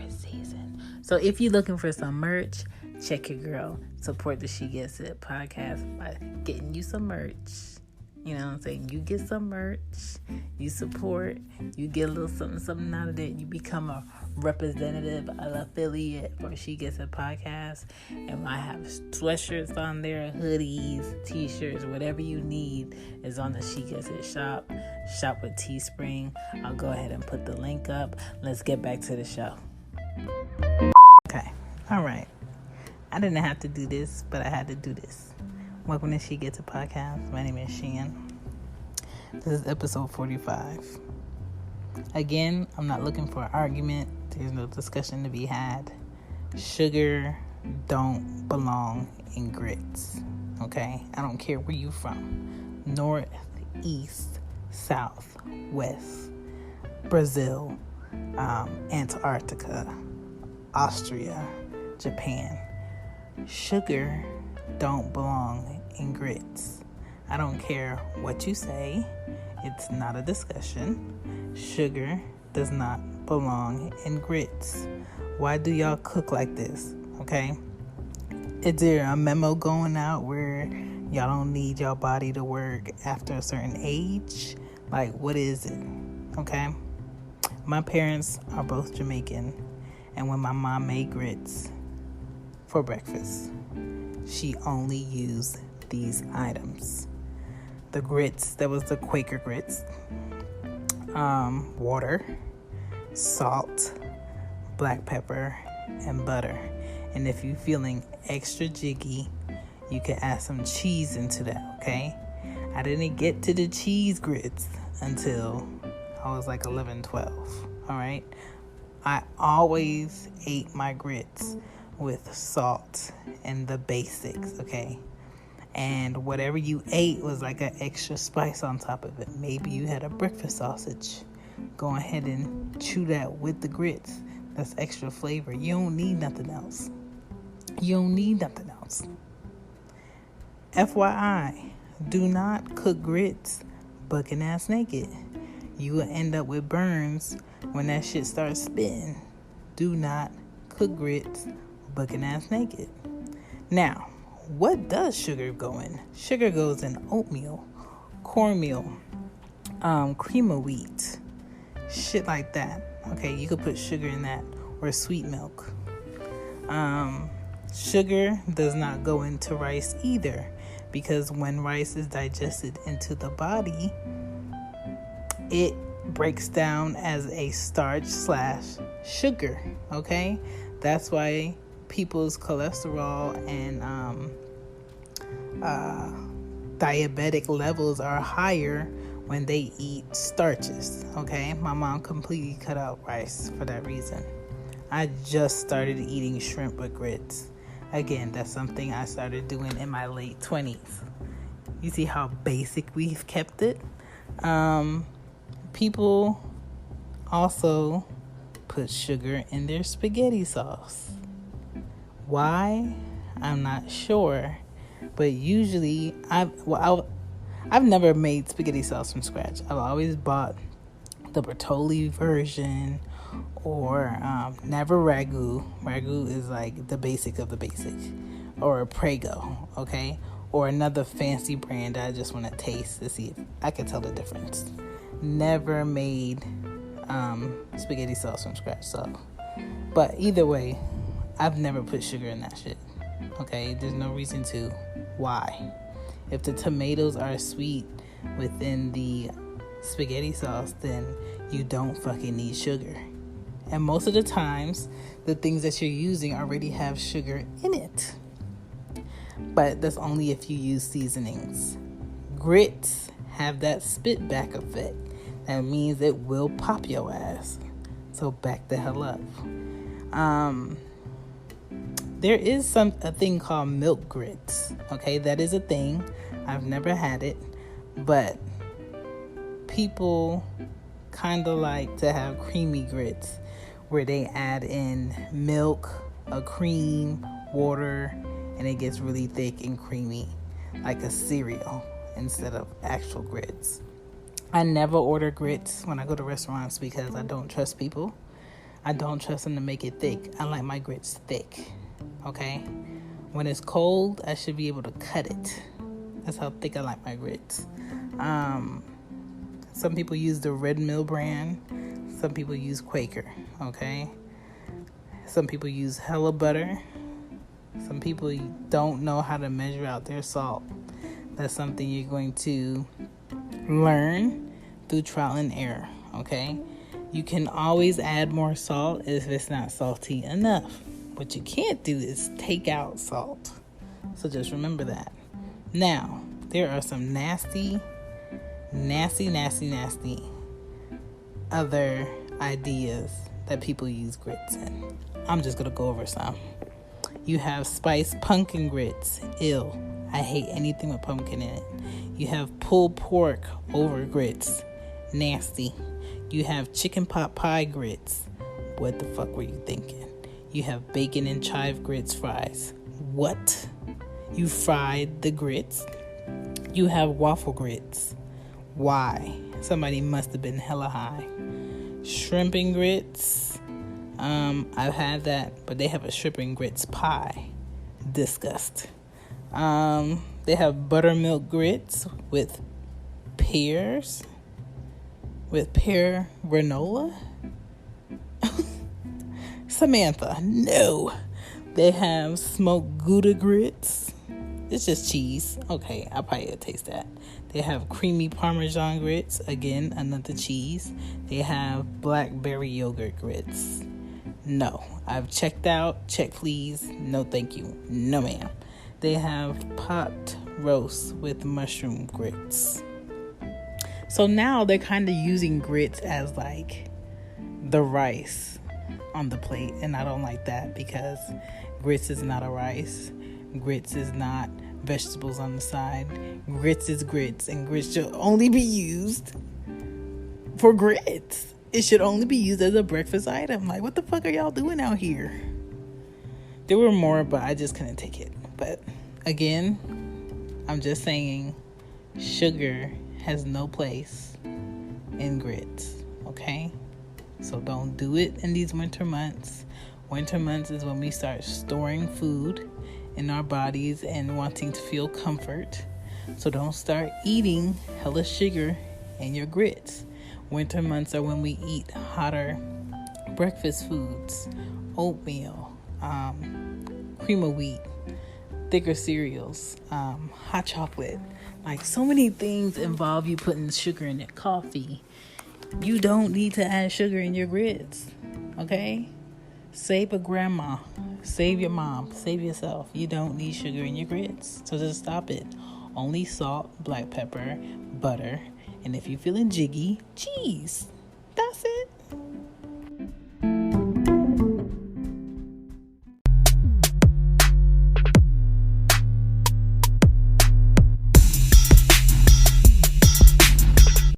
favorite season. So if you're looking for some merch, check your girl. Support the She Gets It podcast by getting you some merch. You know what I'm saying? You get some merch, you support, you get a little something out of it. You become a representative, an affiliate for She Gets It podcast. And I have sweatshirts on there, hoodies, t-shirts, whatever you need is on the She Gets It shop. Shop with Teespring. I'll go ahead and put the link up. Let's get back to the show. Okay. All right. I didn't have to do this, but I had to do this. Welcome to She Gets It podcast. My name is Shan. This is episode 45. Again, I'm not looking for an argument. There's no discussion to be had. Sugar don't belong in grits. Okay? I don't care where you're from. North, east, south, west, Brazil, Antarctica, Austria, Japan. Sugar don't belong in grits. I don't care what you say. It's not a discussion. Sugar does not belong in grits. Why do y'all cook like this? Okay? Is there a memo going out where y'all don't need your body to work after a certain age? Like, what is it? Okay? My parents are both Jamaican, and when my mom made grits for breakfast, she only used these items. The grits, that was the Quaker grits, water, salt, black pepper, and butter. And if you're feeling extra jiggy, you can add some cheese into that, okay? I didn't get to the cheese grits until I was like 11, 12, all right? I always ate my grits with salt and the basics, okay? And whatever you ate was like an extra spice on top of it. Maybe you had a breakfast sausage. Go ahead and chew that with the grits. That's extra flavor. You don't need nothing else. You don't need nothing else. FYI, do not cook grits bucking ass naked. You will end up with burns when that shit starts spitting. Do not cook grits bucking ass naked. Now, what does sugar go in? Sugar goes in oatmeal, cornmeal, cream of wheat, shit like that. Okay, you could put sugar in that, or sweet milk. Sugar does not go into rice either, because when rice is digested into the body, it breaks down as a starch / sugar. Okay, that's why people's cholesterol and diabetic levels are higher when they eat starches. Okay, my mom completely cut out rice for that reason. I just started eating shrimp with grits. Again, that's something I started doing in my late 20s. You see how basic we've kept it? People also put sugar in their spaghetti sauce. Why? I'm not sure. But usually, I've never made spaghetti sauce from scratch. I've always bought the Bertolli version, or never ragu. Ragu is like the basic of the basic. Or a Prego, okay? Or another fancy brand I just want to taste to see if I can tell the difference. Never made spaghetti sauce from scratch. So, but either way, I've never put sugar in that shit. Okay, there's no reason to. Why? If the tomatoes are sweet within the spaghetti sauce, then you don't fucking need sugar. And most of the times, the things that you're using already have sugar in it. But that's only if you use seasonings. Grits have that spit back effect. That means it will pop your ass. So back the hell up. There is a thing called milk grits. Okay, that is a thing. I've never had it, but people kind of like to have creamy grits where they add in milk, a cream, water, and it gets really thick and creamy, like a cereal instead of actual grits. I never order grits when I go to restaurants because I don't trust people. I don't trust them to make it thick. I like my grits thick, okay? When it's cold, I should be able to cut it. That's how thick I like my grits. Some people use the Red Mill brand. Some people use Quaker, okay? Some people use hella butter. Some people don't know how to measure out their salt. That's something you're going to learn through trial and error, okay? You can always add more salt if it's not salty enough. What you can't do is take out salt. So just remember that. Now, there are some nasty other ideas that people use grits in. I'm just going to go over some. You have spiced pumpkin grits. Ew. I hate anything with pumpkin in it. You have pulled pork over grits. Nasty. You have chicken pot pie grits. What the fuck were you thinking? You have bacon and chive grits fries. What? You fried the grits? You have waffle grits. Why? Somebody must have been hella high. Shrimp and grits. I've had that, but they have a shrimp and grits pie. Disgust. They have buttermilk grits with pears. With pear granola? Samantha, no. They have smoked Gouda grits. It's just cheese. Okay, I'll probably taste that. They have creamy Parmesan grits. Again, another cheese. They have blackberry yogurt grits. No. I've checked out. Check please. No thank you. No ma'am. They have pot roast with mushroom grits. So now they're kind of using grits as like the rice on the plate. And I don't like that because grits is not a rice. Grits is not vegetables on the side. Grits is grits, and grits should only be used for grits. It should only be used as a breakfast item. Like, what the fuck are y'all doing out here? There were more, but I just couldn't take it. But again, I'm just saying sugar has no place in grits, okay? So don't do it in these winter months. Winter months is when we start storing food in our bodies and wanting to feel comfort. So don't start eating hella sugar in your grits. Winter months are when we eat hotter breakfast foods, oatmeal, cream of wheat, thicker cereals, hot chocolate. Like, so many things involve you putting sugar in your coffee. You don't need to add sugar in your grits, okay? Save a grandma, save your mom, save yourself. You don't need sugar in your grits, so just stop it. Only salt, black pepper, butter, and if you're feeling jiggy, cheese. That's it.